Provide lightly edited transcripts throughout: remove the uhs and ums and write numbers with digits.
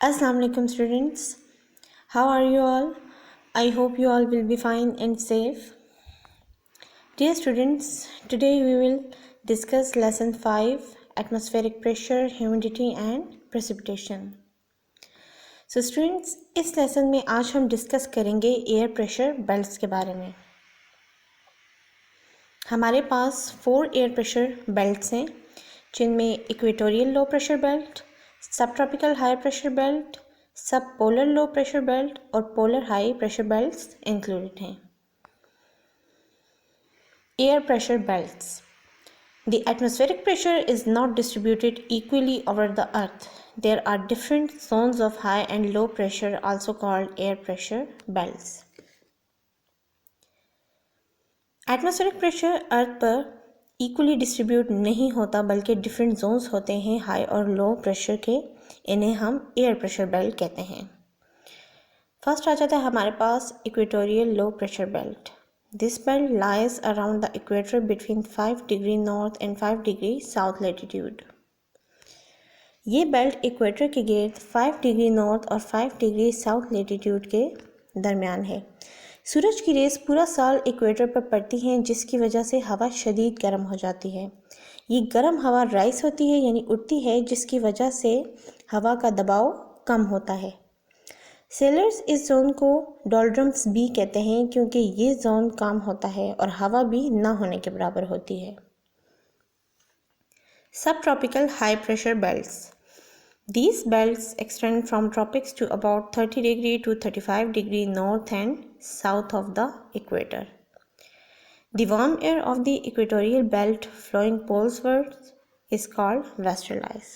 Assalamu alaikum students. How are you all? I hope you all will be fine and safe. Dear students, today we will discuss lesson 5 atmospheric pressure, humidity and precipitation. So students, इस lesson में आज हम discuss करेंगे air pressure belts के बारे में। हमारे पास 4 air pressure belts हैं जिनमें equatorial low pressure belt, subtropical high pressure belt, सब पोलर लो प्रेशर बेल्ट और polar high pressure belts included हैं। Air pressure belts. The atmospheric pressure is not distributed equally over the earth. There are different zones of high and low pressure, also called air pressure belts. Atmospheric pressure earth पर equally distribute नहीं होता बल्कि different zones होते हैं high और low pressure के। इन्हें हम एयर प्रेशर बेल्ट कहते हैं। फर्स्ट आ जाता है हमारे पास equatorial low pressure belt. This belt lies around the equator between 5 degree north and 5 degree south latitude. ये बेल्ट इक्वेटर के गिर्द 5 डिग्री नॉर्थ और 5 डिग्री साउथ लैटिट्यूड के दरमियान है। सूरज की रेस पूरा साल इक्वेटर पर पड़ती हैं जिसकी वजह से हवा शदीद गर्म हो जाती है। ये गर्म हवा राइस होती है यानी उड़ती है जिसकी वजह से हवा का दबाव कम होता है। सेलर्स इस जोन को डोल्ड्रम्स भी कहते हैं क्योंकि ये जोन कम होता है और हवा भी ना होने के बराबर होती है। सब tropical high pressure belts. These belts extend from tropics to about 30 degree to 35 degree north and south of the equator. The warm air of the equatorial belt flowing poleswards is called western ice.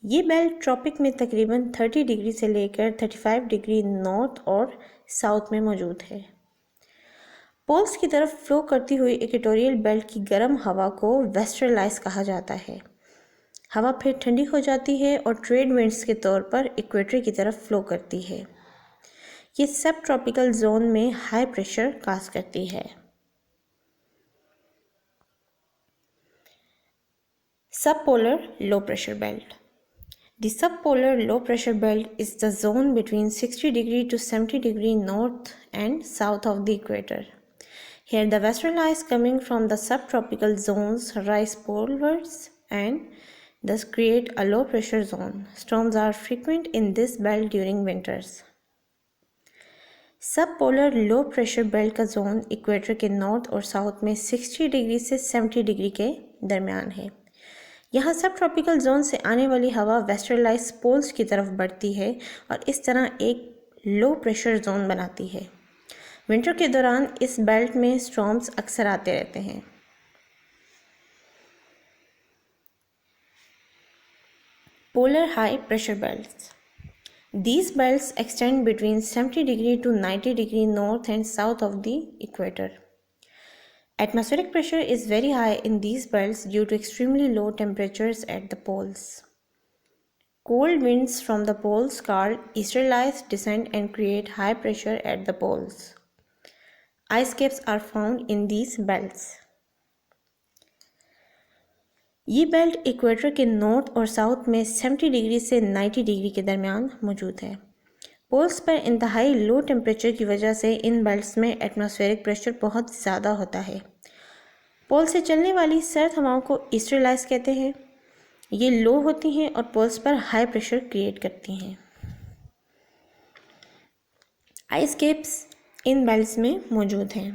ये belt tropic में तकरीबन 30 degree से लेकर 35 degree north और south में मौजूद है। Poles की तरफ फ्लो करती हुई इक्वेटोरियल बेल्ट की गर्म हवा को वेस्टर्न आइस कहा जाता है। हवा फिर ठंडी हो जाती है और ट्रेड विंड्स के तौर पर इक्वेटर की तरफ फ्लो करती है। ये सब ट्रॉपिकल जोन में हाई प्रेशर काज करती है। Sub polar low pressure belt. The sub polar low pressure belt is the zone between 60 degree to 70 degree north and south of the equator. Here the western ice coming from the subtropical zones rise polewards and thus create a low pressure zone. Storms are frequent in this belt during winters. सब polar low pressure belt का zone equator के north और south में 60 degree से 70 degree के दरमियान है। यहाँ सब ट्रॉपिकल जोन से आने वाली हवा वेस्टर्लाइज पोल्स की तरफ बढ़ती है और इस तरह एक लो प्रेशर जोन बनाती है। विंटर के दौरान इस बेल्ट में स्टॉर्म्स अक्सर आते रहते हैं। Polar high pressure belts. These belts extend between 70 degree to 90 degree north and south of the equator. Atmospheric pressure is very high in these belts due to extremely low temperatures at the poles. Cold winds from the poles called easterlies descend and create high pressure at the poles. Ice caps are found in these belts. ये belt equator के north और south में 70 degree से 90 degree के दरमियान मौजूद है। Poles पर इंतहाई लो टेम्परेचर की वजह से इन बेल्ट्स में एटमॉस्फेरिक प्रेशर बहुत ज़्यादा होता है। पोल से चलने वाली सर्द हवाओं को ईस्टरलाइज कहते हैं। ये लो होती हैं और पोल्स पर हाई प्रेशर क्रिएट करती हैं। आइस केप्स इन बेल्ट्स में मौजूद हैं।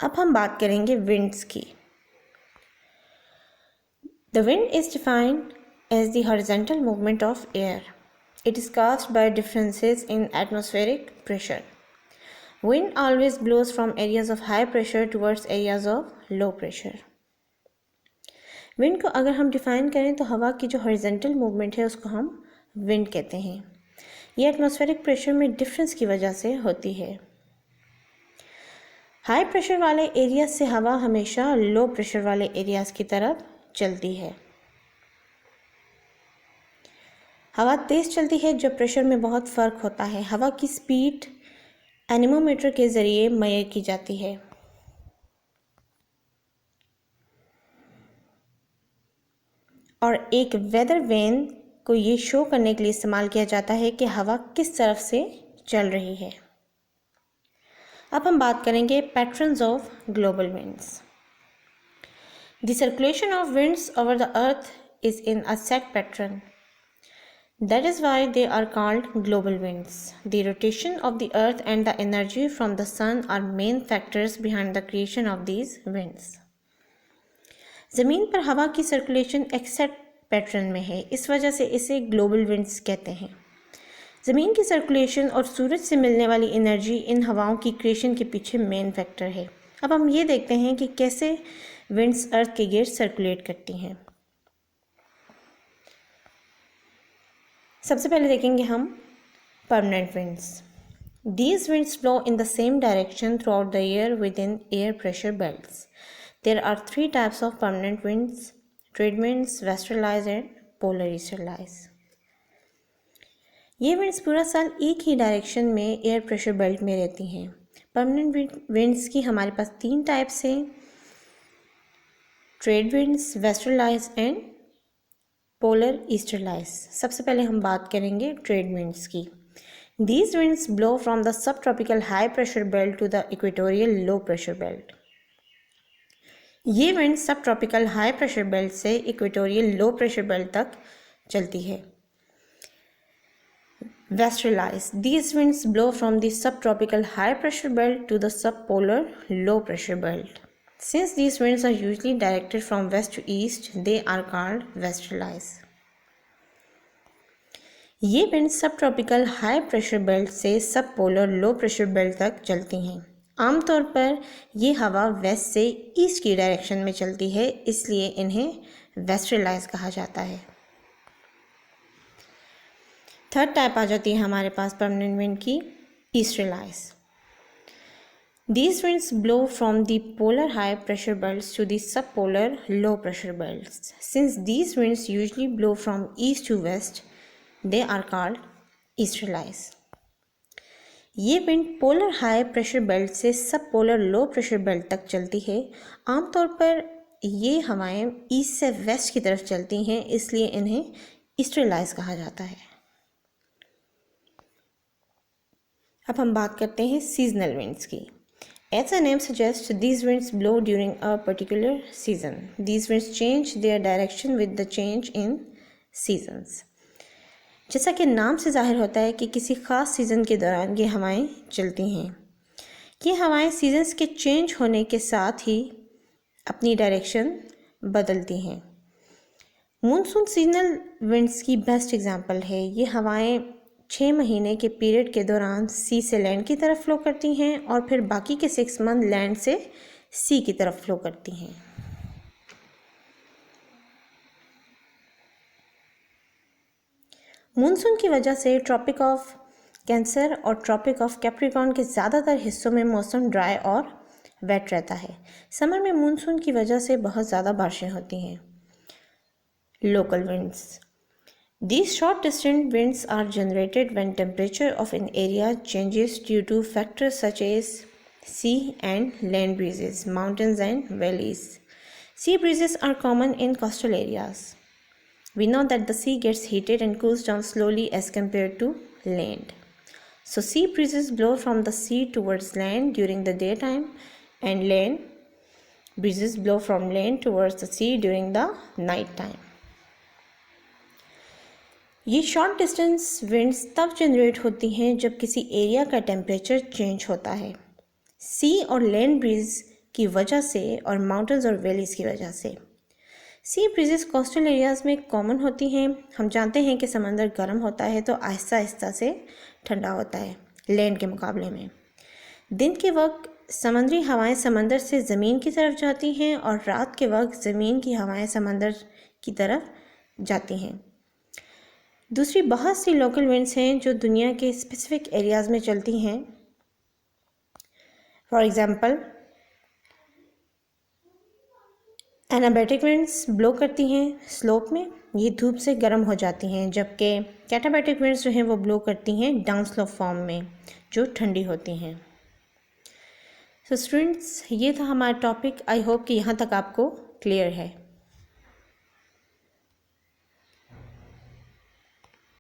अब हम बात करेंगे विंड्स की। The wind is defined as the horizontal movement of air. It is caused by differences in atmospheric pressure. Wind always blows from areas of high pressure towards areas of low pressure. Wind को अगर हम define करें तो हवा की जो horizontal movement है उसको हम विंड कहते हैं। ये एटमॉस्फेरिक प्रेशर में डिफरेंस की वजह से होती है। हाई प्रेशर वाले एरियाज से हवा हमेशा लो प्रेशर वाले एरियाज की तरफ चलती है। हवा तेज़ चलती है जब प्रेशर में बहुत फ़र्क होता है। हवा की स्पीड एनीमोमीटर के ज़रिए मेजर की जाती है। और एक वेदर वेन को ये शो करने के लिए इस्तेमाल किया जाता है कि हवा किस तरफ से चल रही है। अब हम बात करेंगे patterns of global winds. The circulation of winds over the earth is in a set pattern. That is why they are called global winds. The rotation of the earth and the energy from the sun are main factors behind the creation of these winds. ज़मीन पर हवा की circulation एक set pattern में है, इस वजह से इसे ग्लोबल विंड्स कहते हैं। ज़मीन की सर्कुलेशन और सूरज से मिलने वाली एनर्जी इन हवाओं की क्रिएशन के पीछे मेन फैक्टर है। अब हम ये देखते हैं कि कैसे विंड्स अर्थ के गिर्द सर्कुलेट करती हैं। सबसे पहले देखेंगे हम permanent winds. These winds blow in the same direction throughout the year within air pressure belts. There are three types of permanent winds: trade winds, westerlies and polar easterlies. ये winds पूरा साल एक ही डायरेक्शन में air pressure belt में रहती हैं। Permanent winds की हमारे पास तीन टाइप्स हैं: ट्रेड विंड्स, वेस्टरलाइज एंड पोलर ईस्टरलाइज। सबसे पहले हम बात करेंगे ट्रेड विंड्स की। These winds blow from the subtropical high pressure belt to the equatorial low pressure belt. ये विंड सब ट्रॉपिकल हाई प्रेशर बेल्ट से इक्वेटोरियल लो प्रेशर बेल्ट तक चलती है। वेस्टरलाइज, these winds blow from the subtropical high pressure belt to the subpolar low pressure belt. Since these winds are usually directed from west to east, they are called westerlies. ये wind सब tropical high pressure belt से सब polar low pressure belt तक चलती हैं। आमतौर पर ये हवा वेस्ट से ईस्ट की डायरेक्शन में चलती है, इसलिए इन्हें वेस्टरलाइज कहा जाता है। थर्ड टाइप आ जाती है हमारे पास परमानेंट विंड की, ईस्टरलाइज। These winds blow from the polar high pressure belts to the subpolar low pressure belts. Since these winds usually blow from east to west, they are called easterlies. ये wind polar high pressure belt से सब polar low pressure belt तक चलती है। आमतौर पर ये हवाएं ईस्ट से वेस्ट की तरफ चलती हैं, इसलिए इन्हें ईस्टरलाइज कहा जाता है। अब हम बात करते हैं सीजनल विंड्स की। As the name suggests, these winds blow during a particular season. These winds change their direction with the change in seasons. जैसा कि नाम से जाहिर होता है कि किसी ख़ास सीज़न के दौरान ये हवाएं चलती हैं। ये हवाएं सीजन्स के चेंज होने के साथ ही अपनी डायरेक्शन बदलती हैं। मूनसून सीजनल विंड्स की बेस्ट एग्जांपल है। ये हवाएं 6 महीने के पीरियड के दौरान सी से लैंड की तरफ फ्लो करती हैं और फिर बाकी के 6 मंथ लैंड से सी की तरफ फ्लो करती हैं। मूनसून की वजह से ट्रॉपिक ऑफ कैंसर और ट्रॉपिक ऑफ कैप्रिकॉर्न के ज़्यादातर हिस्सों में मौसम ड्राई और वेट रहता है। समर में मूनसून की वजह से बहुत ज़्यादा बारिशें होती हैं। Local winds, these short distance winds are generated when temperature of an area changes due to factors such as sea and land breezes, mountains and valleys. Sea breezes are common in coastal areas. We know that the sea gets heated and cools down slowly as compared to land. So sea breezes blow from the sea towards land during the daytime, and land breezes blow from land towards the sea during the night time. ये short distance winds तब generate होती हैं जब किसी area का temperature change होता है, सी और लैंड ब्रीज की वजह से और माउंटेन्स और वैलीज़ की वजह से। सी ब्रीजेस कोस्टल एरियाज़ में कॉमन होती हैं। हम जानते हैं कि समंदर गर्म होता है तो आहिस्ता आहिस्ता से ठंडा होता है लैंड के मुकाबले में। दिन के वक्त समुद्री हवाएं समंदर से ज़मीन की तरफ जाती हैं और रात के वक्त ज़मीन की हवाएं समंदर की तरफ जाती हैं। दूसरी बहुत सी लोकल विंड्स हैं जो दुनिया के स्पेसिफिक एरियाज़ में चलती हैं। फॉर एग्ज़ाम्पल, एनाबैटिक विंड्स ब्लो करती हैं स्लोप में, ये धूप से गर्म हो जाती हैं, जबकि कैटाबैटिक विंड्स जो हैं वो ब्लो करती हैं डाउन स्लोप फॉर्म में, जो ठंडी होती हैं। सो स्टूडेंट्स, ये था हमारा टॉपिक। आई होप कि यहाँ तक आपको क्लियर है।